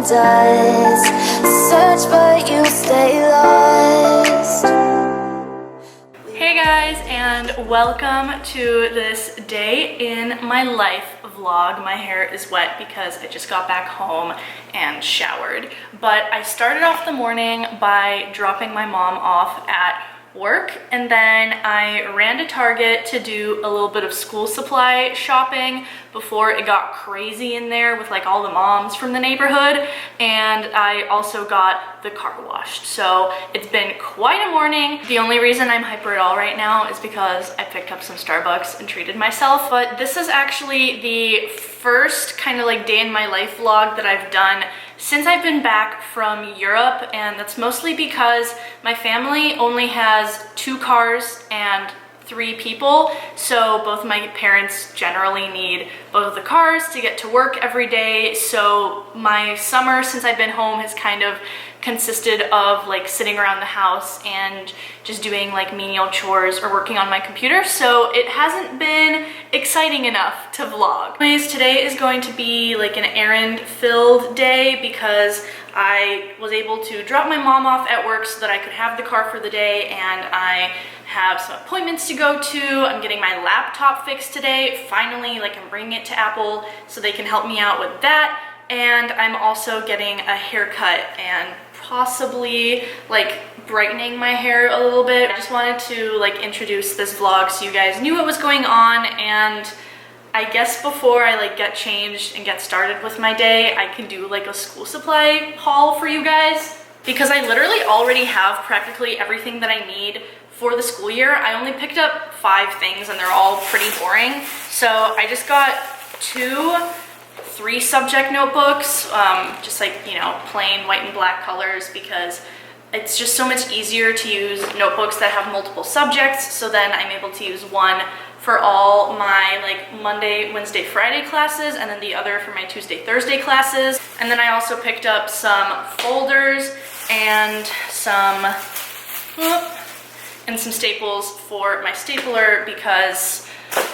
does. Search but you stay lost. Hey guys, and welcome to this day in my life vlog. My hair is wet because I just got back home and showered. But I started off the morning by dropping my mom off at work, and then I ran to Target to do a little bit of school supply shopping before it got crazy in there with like all the moms from the neighborhood, and I also got the car washed. So it's been quite a morning. The only reason I'm hyper at all right now is because I picked up some Starbucks and treated myself. But this is actually the first kind of like day in my life vlog that I've done since I've been back from Europe, and that's mostly because my family only has 2 cars and 3 people, so both my parents generally need both of the cars to get to work every day. So my summer since I've been home has kind of consisted of like sitting around the house and just doing like menial chores or working on my computer, so it hasn't been exciting enough to vlog. Anyways, today is going to be like an errand filled day because I was able to drop my mom off at work so that I could have the car for the day, and I have some appointments to go to. I'm getting my laptop fixed today. Finally, like I'm bringing it to Apple so they can help me out with that. And I'm also getting a haircut and possibly like brightening my hair a little bit. I just wanted to like introduce this vlog so you guys knew what was going on, and I guess before I like get changed and get started with my day, I can do like a school supply haul for you guys, because I literally already have practically everything that I need for the school year. I only picked up 5 things and they're all pretty boring. So I just got 2 3 subject notebooks, just like, you know, plain white and black colors, because it's just so much easier to use notebooks that have multiple subjects. So then I'm able to use one for all my like Monday, Wednesday, Friday classes, and then the other for my Tuesday, Thursday classes. And then I also picked up some folders and some staples for my stapler because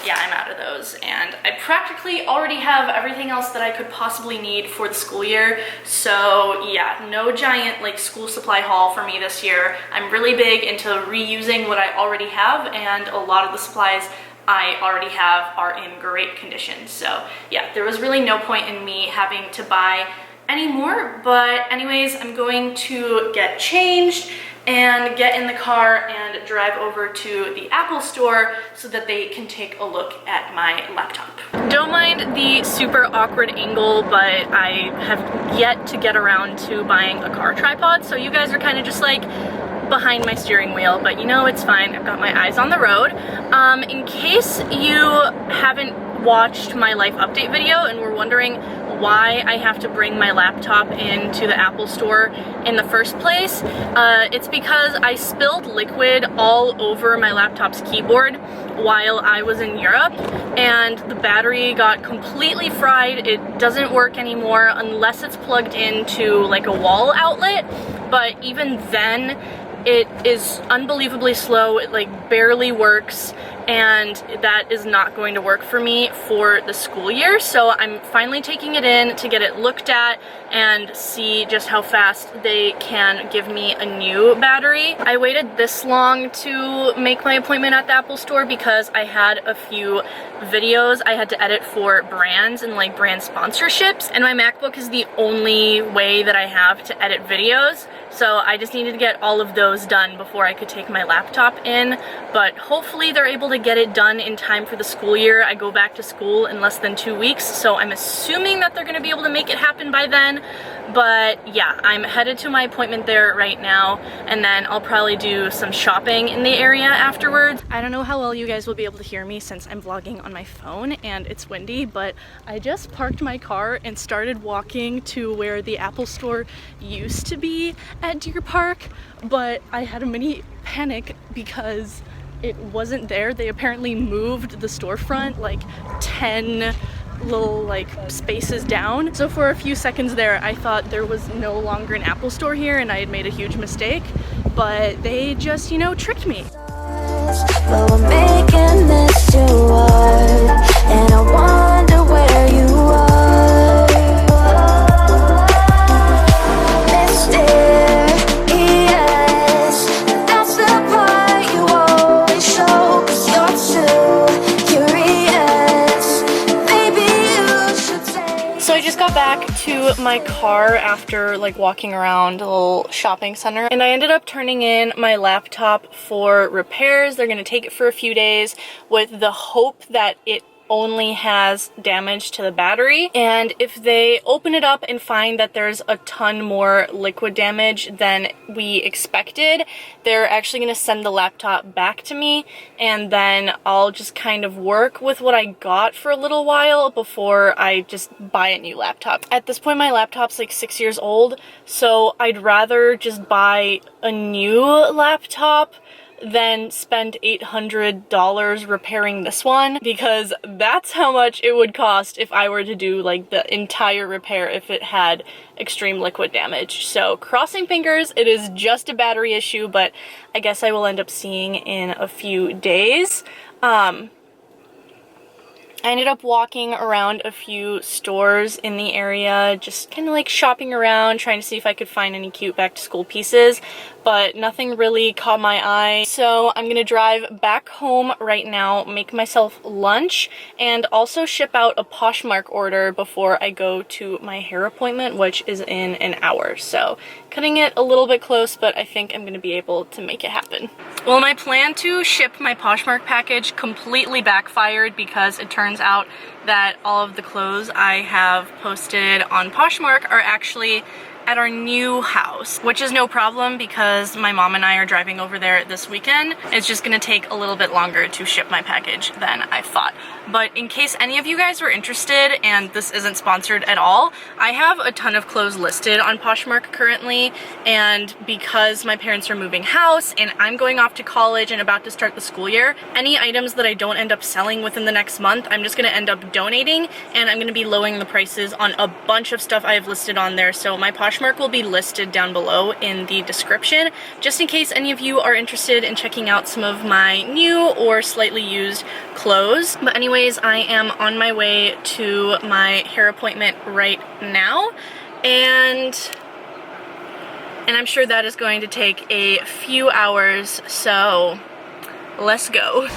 yeah, I'm out of those, and I practically already have everything else that I could possibly need for the school year. So yeah, no giant like school supply haul for me this year. I'm really big into reusing what I already have, and a lot of the supplies I already have are in great condition. So yeah, there was really no point in me having to buy any more. But anyways, I'm going to get changed and get in the car and drive over to the Apple store so that they can take a look at my laptop. Don't mind the super awkward angle, but I have yet to get around to buying a car tripod, so you guys are kind of just like behind my steering wheel, but you know, it's fine. I've got my eyes on the road. In case you haven't watched my life update video and were wondering why I have to bring my laptop into the Apple store in the first place, it's because I spilled liquid all over my laptop's keyboard while I was in Europe, and the battery got completely fried. It doesn't work anymore unless it's plugged into like a wall outlet, but even then it is unbelievably slow. It like barely works, and that is not going to work for me for the school year. So I'm finally taking it in to get it looked at and see just how fast they can give me a new battery. I waited this long to make my appointment at the Apple store because I had a few videos I had to edit for brands and like brand sponsorships, and my MacBook is the only way that I have to edit videos. So I just needed to get all of those done before I could take my laptop in, but hopefully they're able to get it done in time for the school year. I go back to school in less than 2 weeks, so I'm assuming that they're gonna be able to make it happen by then. But yeah, I'm headed to my appointment there right now, and then I'll probably do some shopping in the area afterwards. I don't know how well you guys will be able to hear me since I'm vlogging on my phone and it's windy, but I just parked my car and started walking to where the Apple store used to be at Deer Park, but I had a mini panic because it wasn't there. They apparently moved the storefront like 10 little like spaces down. So for a few seconds there, I thought there was no longer an Apple store here and I had made a huge mistake, but they just, you know, tricked me. But we're making this too hard, and I wonder where you are. So I just got back to my car after like walking around a little shopping center, and I ended up turning in my laptop for repairs. They're gonna take it for a few days with the hope that it only has damage to the battery, and if they open it up and find that there's a ton more liquid damage than we expected, they're actually going to send the laptop back to me, and then I'll just kind of work with what I got for a little while before I just buy a new laptop. At this point my laptop's like 6 years old, so I'd rather just buy a new laptop than spend $800 repairing this one, because that's how much it would cost if I were to do like the entire repair if it had extreme liquid damage. So crossing fingers, it is just a battery issue, but I guess I will end up seeing in a few days. I ended up walking around a few stores in the area, just kind of like shopping around, trying to see if I could find any cute back to school pieces, but nothing really caught my eye. So I'm gonna drive back home right now, make myself lunch, and also ship out a Poshmark order before I go to my hair appointment, which is in an hour. So cutting it a little bit close, but I think I'm gonna be able to make it happen. Well, my plan to ship my Poshmark package completely backfired because it turns out that all of the clothes I have posted on Poshmark are actually at our new house, which is no problem because my mom and I are driving over there this weekend. It's just gonna take a little bit longer to ship my package than I thought. But in case any of you guys were interested, and this isn't sponsored at all, I have a ton of clothes listed on Poshmark currently, and because my parents are moving house and I'm going off to college and about to start the school year, any items that I don't end up selling within the next month, I'm just gonna end up donating, and I'm gonna be lowering the prices on a bunch of stuff I have listed on there. So my Poshmark will be listed down below in the description, just in case any of you are interested in checking out some of my new or slightly used clothes. But anyways, I am on my way to my hair appointment right now, and I'm sure that is going to take a few hours, so let's go.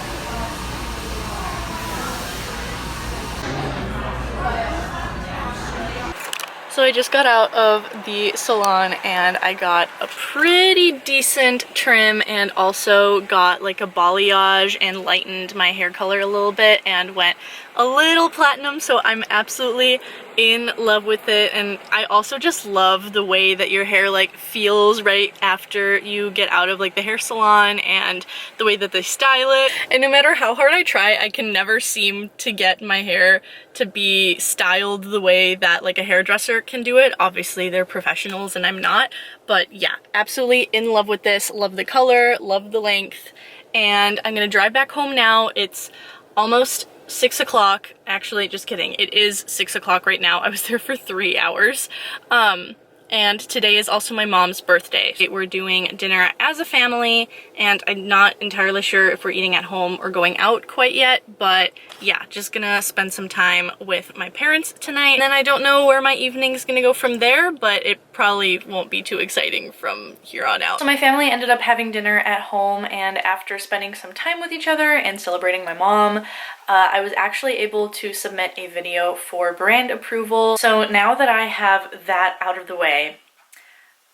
So I just got out of the salon and I got a pretty decent trim, and also got like a balayage and lightened my hair color a little bit and went a little platinum, so I'm absolutely in love with it. And I also just love the way that your hair like feels right after you get out of like the hair salon, and the way that they style it. And no matter how hard I try, I can never seem to get my hair to be styled the way that like a hairdresser can do it. Obviously they're professionals and I'm not, but yeah, absolutely in love with this. Love the color, love the length, and I'm gonna drive back home now. It's almost 6 o'clock. Actually, just kidding. It is 6 o'clock right now. I was there for 3 hours. And today is also my mom's birthday. We're doing dinner as a family, and I'm not entirely sure if we're eating at home or going out quite yet, but yeah, just gonna spend some time with my parents tonight. And then I don't know where my evening's gonna go from there, but it probably won't be too exciting from here on out. So my family ended up having dinner at home, and after spending some time with each other and celebrating my mom, I was actually able to submit a video for brand approval. So now that I have that out of the way,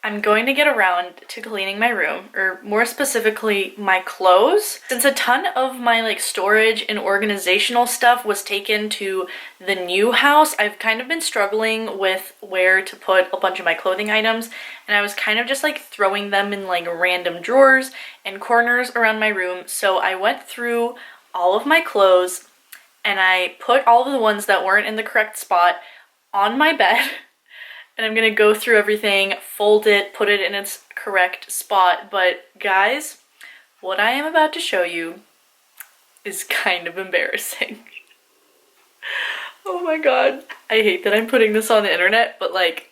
I'm going to get around to cleaning my room, or more specifically my clothes. Since a ton of my like storage and organizational stuff was taken to the new house, I've kind of been struggling with where to put a bunch of my clothing items, and I was kind of just like throwing them in like random drawers and corners around my room. So I went through all of my clothes and I put all of the ones that weren't in the correct spot on my bed. And I'm gonna go through everything, fold it, put it in its correct spot. But guys, what I am about to show you is kind of embarrassing. Oh my god. I hate that I'm putting this on the internet, but like,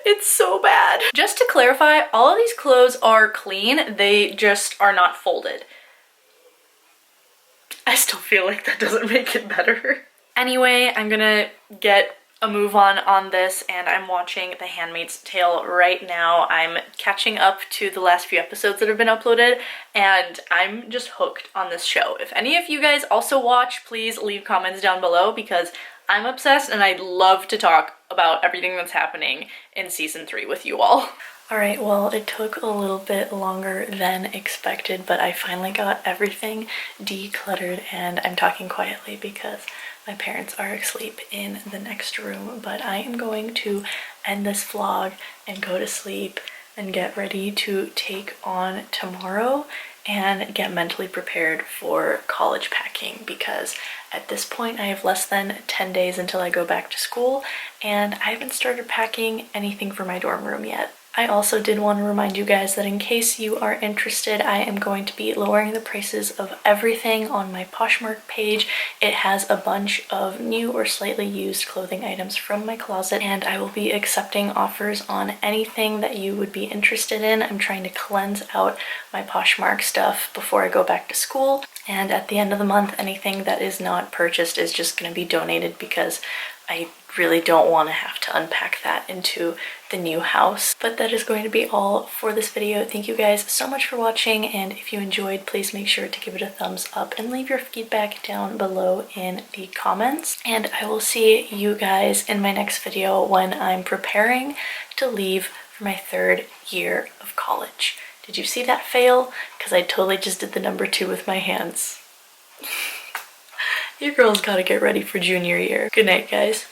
it's so bad. Just to clarify, all of these clothes are clean, they just are not folded. I still feel like that doesn't make it better. Anyway, I'm gonna get a move on this, and I'm watching The Handmaid's Tale right now. I'm catching up to the last few episodes that have been uploaded, and I'm just hooked on this show. If any of you guys also watch, please leave comments down below because I'm obsessed and I'd love to talk about everything that's happening in season 3 with you all. Alright, well, it took a little bit longer than expected, but I finally got everything decluttered, and I'm talking quietly because my parents are asleep in the next room, but I am going to end this vlog and go to sleep and get ready to take on tomorrow and get mentally prepared for college packing, because at this point I have less than 10 days until I go back to school and I haven't started packing anything for my dorm room yet. I also did want to remind you guys that in case you are interested, I am going to be lowering the prices of everything on my Poshmark page. It has a bunch of new or slightly used clothing items from my closet, and I will be accepting offers on anything that you would be interested in. I'm trying to cleanse out my Poshmark stuff before I go back to school, and at the end of the month, anything that is not purchased is just going to be donated because I really don't want to have to unpack that into the new house. But that is going to be all for this video. Thank you guys so much for watching, and if you enjoyed, please make sure to give it a thumbs up and leave your feedback down below in the comments. And I will see you guys in my next video when I'm preparing to leave for my 3rd year of college. Did you see that fail? Because I totally just did the number 2 with my hands. Your girl's gotta get ready for junior year. Good night, guys.